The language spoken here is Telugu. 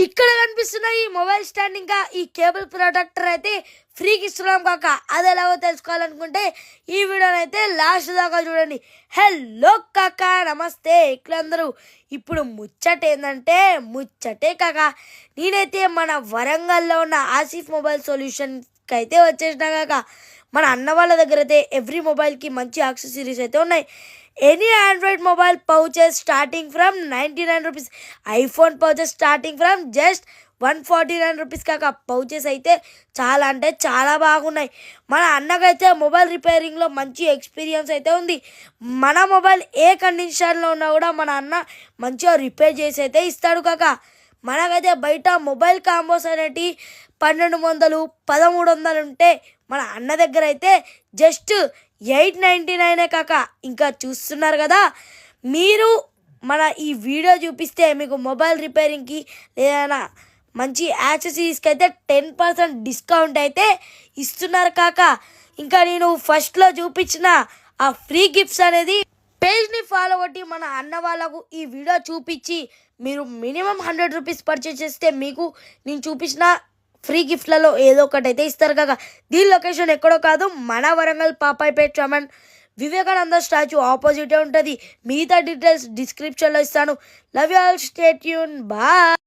ఇక్కడ కనిపిస్తున్న ఈ మొబైల్ స్టాండ్ ఇంకా ఈ కేబుల్ ప్రొటెక్టర్ అయితే ఫ్రీకి ఇస్తున్నాం కాక. అది ఎలాగో తెలుసుకోవాలనుకుంటే ఈ వీడియోని అయితే లాస్ట్ దాకా చూడండి. హలో కాక, నమస్తే. ఇక్కడ అందరూ ఇప్పుడు ముచ్చట ఏంటంటే ముచ్చటే కాక, నేనైతే మన వరంగల్లో ఉన్న ఆసిఫ్ మొబైల్ సొల్యూషన్కి అయితే వచ్చేసిన కాక. మన అన్న వాళ్ళ దగ్గర అయితే ఎవ్రీ మొబైల్కి మంచి యాక్సెసరీస్ అయితే ఉన్నాయి. Any Android mobile pouches starting from 99 rupees, iPhone pouches starting from just 149 rupees కాక. పౌచెస్ అయితే చాలా అంటే చాలా బాగున్నాయి. మన అన్నకైతే మొబైల్ రిపేరింగ్లో మంచి ఎక్స్పీరియన్స్ అయితే ఉంది. మన మొబైల్ ఏ కండిషన్లో ఉన్నా కూడా మన అన్న మంచిగా రిపేర్ చేసి అయితే ఇస్తాడు కాక. మనకైతే బయట మొబైల్ కాంబోస్ అనేటి 1200 1300 ఉంటే మన అన్న దగ్గర అయితే జస్ట్ 899 కాక. ఇంకా చూస్తున్నారు కదా మీరు, మన ఈ వీడియో చూపిస్తే మీకు మొబైల్ రిపేరింగ్కి లేదా మంచి యాక్సెసరీస్కి అయితే 10% డిస్కౌంట్ అయితే ఇస్తున్నారు కాక. ఇంకా నేను ఫస్ట్లో చూపించిన ఆ ఫ్రీ గిఫ్ట్స్ అనేది పేజ్ని ఫాలో కొట్టి మన అన్న వాళ్ళకు ఈ వీడియో చూపించి మీరు మినిమం 100 రూపీస్ పర్చేస్ చేస్తే మీకు నేను చూపించిన ఫ్రీ గిఫ్ట్లలో ఏదో ఒకటి అయితే ఇస్తారు కాక. దీని లొకేషన్ ఎక్కడో కాదు, మన వరంగల్ పాపాయిపేట్ చమన్ వివేకానంద స్టాచ్యూ ఆపోజిటే ఉంటుంది. మిగతా డీటెయిల్స్ డిస్క్రిప్షన్లో ఇస్తాను. Love you all, stay tune, bye.